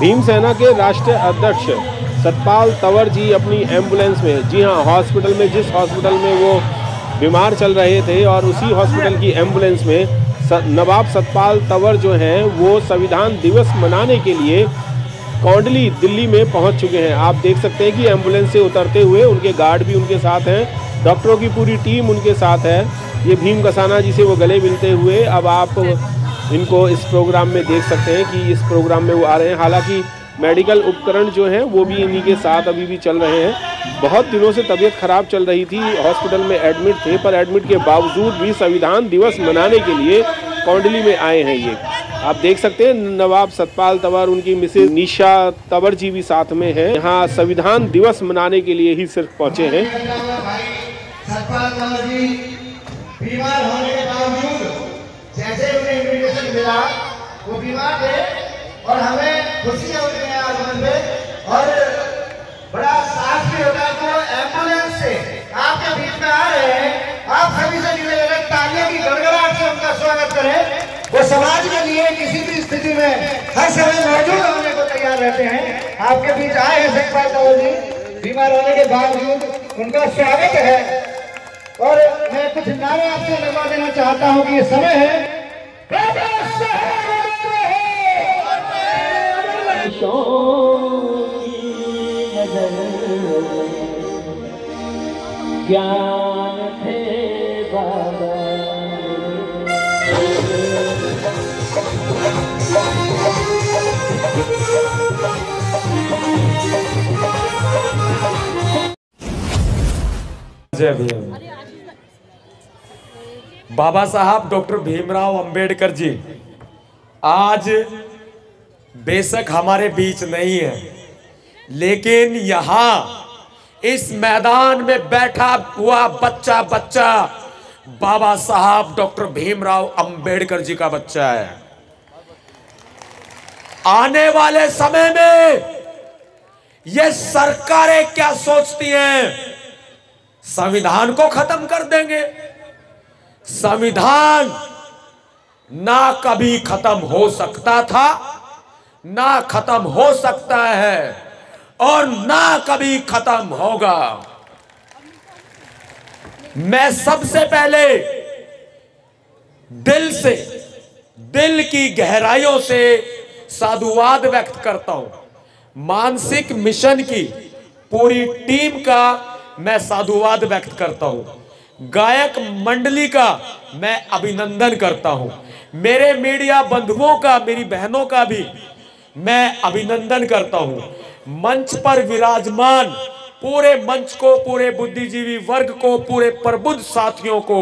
भीमसेना के राष्ट्रीय अध्यक्ष सतपाल तंवर जी अपनी एम्बुलेंस में, जी हाँ, हॉस्पिटल में, जिस हॉस्पिटल में वो बीमार चल रहे थे और उसी हॉस्पिटल की एम्बुलेंस में नवाब सतपाल तंवर जो हैं वो संविधान दिवस मनाने के लिए कौंडली दिल्ली में पहुंच चुके हैं। आप देख सकते हैं कि एम्बुलेंस से उतरते हुए उनके गार्ड भी उनके साथ हैं, डॉक्टरों की पूरी टीम उनके साथ है। ये भीम कसाना जी से वो गले मिलते हुए अब आप इनको इस प्रोग्राम में देख सकते हैं कि इस प्रोग्राम में वो आ रहे हैं। हालांकि मेडिकल उपकरण जो हैं वो भी इन्हीं के साथ अभी भी चल रहे हैं। बहुत दिनों से तबीयत खराब चल रही थी, हॉस्पिटल में एडमिट थे, पर एडमिट के बावजूद भी संविधान दिवस मनाने के लिए कौंडली में आए हैं। ये आप देख सकते हैं नवाब सतपाल तंवर, उनकी मिसेज निशा तंवर जी भी साथ में है। यहाँ संविधान दिवस मनाने के लिए ही सिर्फ पहुंचे हैं। सतपाल तंवर जी बीमार होने के बावजूद जैसे उन्हें इन्विटेशन मिला, वो बीमार थे और हमें खुशी है उनके आगमन में, और बड़ा साथ भी होता है तो एम्बुलेंस से आपके बीच में आ रहे हैं। आप सभी से निवेदन है तालियों की गड़गड़ाहट से उनका स्वागत करें। वो समाज के लिए किसी भी स्थिति में हर समय मौजूद होने को तैयार रहते हैं। आपके बीच आए हैं सतपाल तंवर जी, बीमार होने के बावजूद उनका स्वागत है। और मैं कुछ नारे आपसे लगवा देना चाहता हूँ कि ये समय है ज्ञान थे बाबा, जय भीम। बाबा साहब डॉक्टर भीमराव अंबेडकर जी आज बेशक हमारे बीच नहीं है, लेकिन यहाँ इस मैदान में बैठा हुआ बच्चा बाबा साहब डॉक्टर भीमराव अंबेडकर जी का बच्चा है। आने वाले समय में ये सरकारें क्या सोचती हैं, संविधान को खत्म कर देंगे। संविधान ना कभी खत्म हो सकता था, ना खत्म हो सकता है और ना कभी खत्म होगा। मैं सबसे पहले दिल से, दिल की गहराइयों से साधुवाद व्यक्त करता हूं। मानसिक मिशन की पूरी टीम का मैं साधुवाद व्यक्त करता हूं। गायक मंडली का मैं अभिनंदन करता हूं। मेरे मीडिया बंधुओं का, मेरी बहनों का भी मैं अभिनंदन करता हूं। मंच पर विराजमान पूरे मंच को, पूरे बुद्धिजीवी वर्ग को, पूरे प्रबुद्ध साथियों को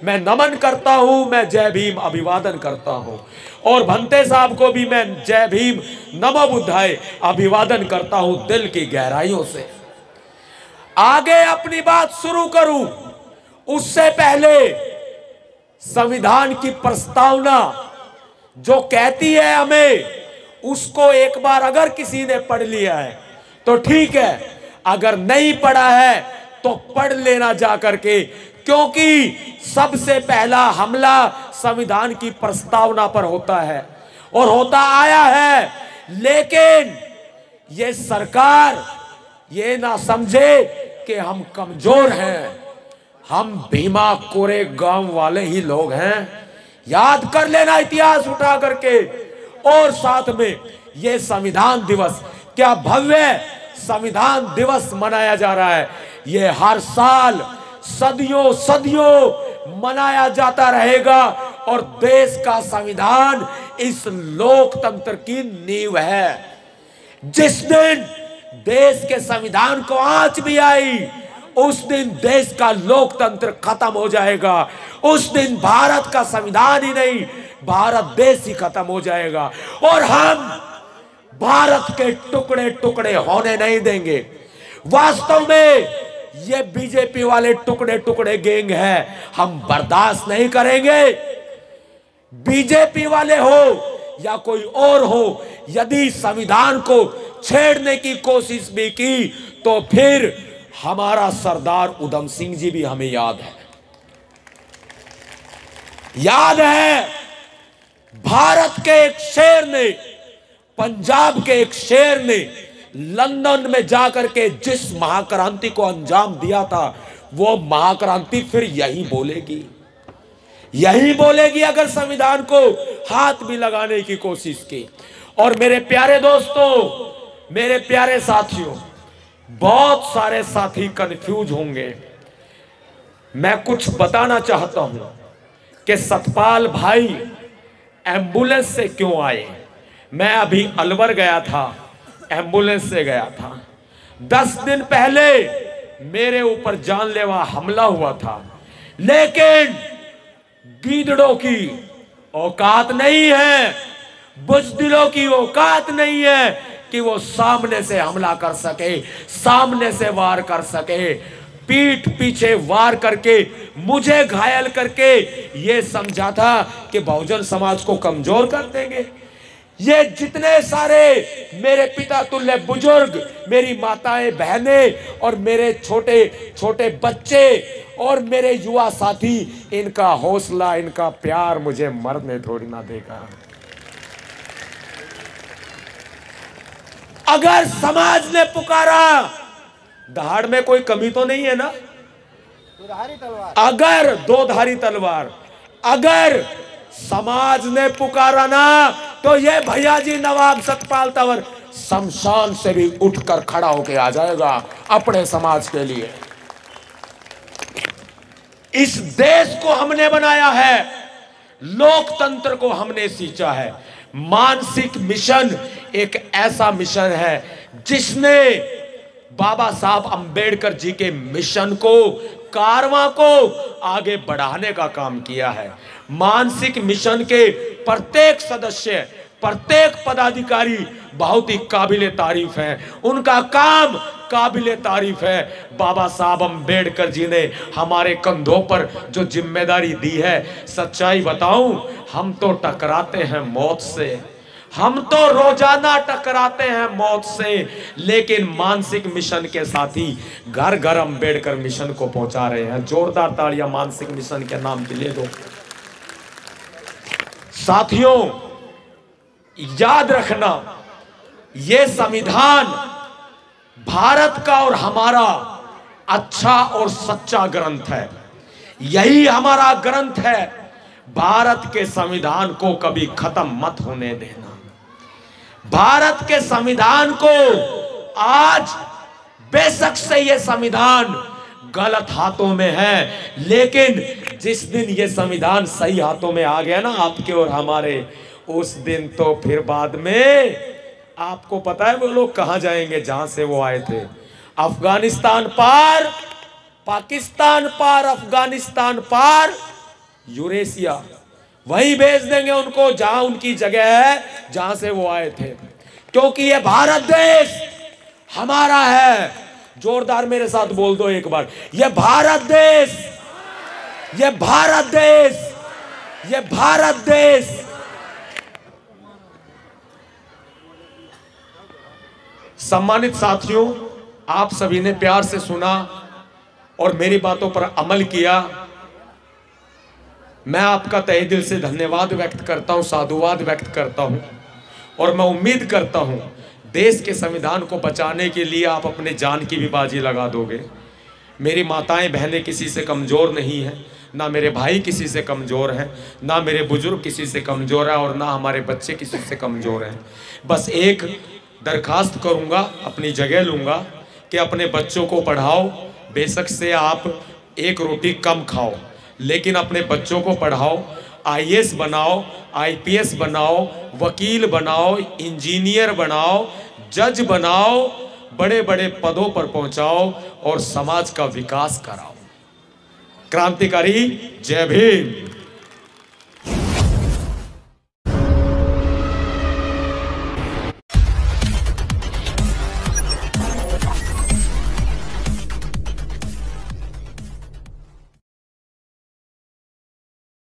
मैं नमन करता हूं, मैं जय भीम अभिवादन करता हूं। और भंते साहब को भी मैं जय भीम नमो बुद्धाय अभिवादन करता हूं दिल की गहराइयों से। आगे अपनी बात शुरू करूं उससे पहले संविधान की प्रस्तावना जो कहती है हमें, उसको एक बार अगर किसी ने पढ़ लिया है तो ठीक है, अगर नहीं पढ़ा है तो पढ़ लेना जा करके, क्योंकि सबसे पहला हमला संविधान की प्रस्तावना पर होता है और होता आया है। लेकिन ये सरकार ये ना समझे कि हम कमजोर हैं, हम भीमा कोरे गांव वाले ही लोग हैं। याद कर लेना इतिहास उठा करके। और साथ में ये संविधान दिवस, क्या भव्य संविधान दिवस मनाया जा रहा है। ये हर साल सदियों सदियों मनाया जाता रहेगा और देश का संविधान इस लोकतंत्र की नींव है। जिस दिन देश के संविधान को आंच भी आई, उस दिन देश का लोकतंत्र खत्म हो जाएगा। उस दिन भारत का संविधान ही नहीं, भारत देश ही खत्म हो जाएगा और हम भारत के टुकड़े टुकड़े होने नहीं देंगे। वास्तव में ये बीजेपी वाले टुकड़े टुकड़े गैंग है, हम बर्दाश्त नहीं करेंगे। बीजेपी वाले हो या कोई और हो, यदि संविधान को छेड़ने की कोशिश भी की तो फिर हमारा सरदार उधम सिंह जी भी हमें याद है। याद है भारत के एक शेर ने पंजाब के एक शेर ने लंदन में जाकर के जिस महाक्रांति को अंजाम दिया था, वो महाक्रांति फिर यही बोलेगी, यही बोलेगी अगर संविधान को हाथ भी लगाने की कोशिश की। और मेरे प्यारे दोस्तों, मेरे प्यारे साथियों, बहुत सारे साथी कंफ्यूज होंगे। मैं कुछ बताना चाहता हूं कि सतपाल भाई एम्बुलेंस से क्यों आए। मैं अभी अलवर गया था, एम्बुलेंस से गया था। 10 दिन पहले मेरे ऊपर जानलेवा हमला हुआ था, लेकिन गीदड़ों की औकात नहीं है, बुज़दिलों की औकात नहीं है कि वो सामने से हमला कर सके, सामने से वार कर सके। पीठ पीछे वार करके मुझे घायल करके ये समझा था कि बहुजन समाज को कमजोर कर देंगे। ये जितने सारे मेरे पिता तुल्य बुजुर्ग, मेरी माताएं बहनें और मेरे छोटे छोटे बच्चे और मेरे युवा साथी, इनका हौसला, इनका प्यार मुझे मरने थोड़ी ना देगा। अगर समाज ने पुकारा, दहाड़ में कोई कमी तो नहीं है ना? अगर दो धारी तलवार, अगर समाज ने पुकारा ना, तो ये भैया जी नवाब सतपाल तंवर शमशान से भी उठकर खड़ा होके आ जाएगा अपने समाज के लिए। इस देश को हमने बनाया है, लोकतंत्र को हमने सींचा है। मानसिक मिशन एक ऐसा मिशन है जिसने बाबा साहब अंबेडकर जी के मिशन को, कारवां को आगे बढ़ाने का काम किया है। मानसिक मिशन के प्रत्येक सदस्य, प्रत्येक पदाधिकारी बहुत ही काबिले तारीफ हैं, उनका काम काबिले तारीफ है। बाबा साहब अंबेडकर जी ने हमारे कंधों पर जो जिम्मेदारी दी है, सच्चाई बताऊं, हम तो टकराते हैं मौत से, हम तो रोजाना टकराते हैं मौत से, लेकिन मानसिक मिशन के साथी घर घर अंबेडकर मिशन को पहुंचा रहे हैं। जोरदार तालियां मानसिक मिशन के नाम के लिए दो। साथियों, याद रखना, यह संविधान भारत का और हमारा अच्छा और सच्चा ग्रंथ है। यही हमारा ग्रंथ है। भारत के संविधान को कभी खत्म मत होने देना। भारत के संविधान को आज बेशक से यह संविधान गलत हाथों में है, लेकिन जिस दिन यह संविधान सही हाथों में आ गया ना आपके और हमारे, उस दिन तो फिर बाद में आपको पता है वो लोग कहां जाएंगे जहां से वो आए थे। अफगानिस्तान पार, पाकिस्तान पार, अफगानिस्तान पार, यूरेशिया, वहीं भेज देंगे उनको जहां उनकी जगह है, जहां से वो आए थे, क्योंकि ये भारत देश हमारा है। जोरदार मेरे साथ बोल दो एक बार, ये भारत देश, ये भारत देश, ये भारत देश। सम्मानित साथियों, आप सभी ने प्यार से सुना और मेरी बातों पर अमल किया। मैं आपका तहे दिल से धन्यवाद व्यक्त करता हूं, साधुवाद व्यक्त करता हूं, और मैं उम्मीद करता हूं देश के संविधान को बचाने के लिए आप अपने जान की भी बाजी लगा दोगे। मेरी माताएं बहनें किसी से कमज़ोर नहीं हैं, ना मेरे भाई किसी से कमज़ोर हैं, ना मेरे बुजुर्ग किसी से कमज़ोर है, और ना हमारे बच्चे किसी से कमज़ोर हैं। बस एक दरखास्त करूंगा, अपनी जगह लूंगा कि अपने बच्चों को पढ़ाओ। बेशक से आप एक रोटी कम खाओ, लेकिन अपने बच्चों को पढ़ाओ, IAS बनाओ, IPS बनाओ, वकील बनाओ, इंजीनियर बनाओ, जज बनाओ, बड़े बड़े पदों पर पहुंचाओ और समाज का विकास कराओ। क्रांतिकारी जय भीम।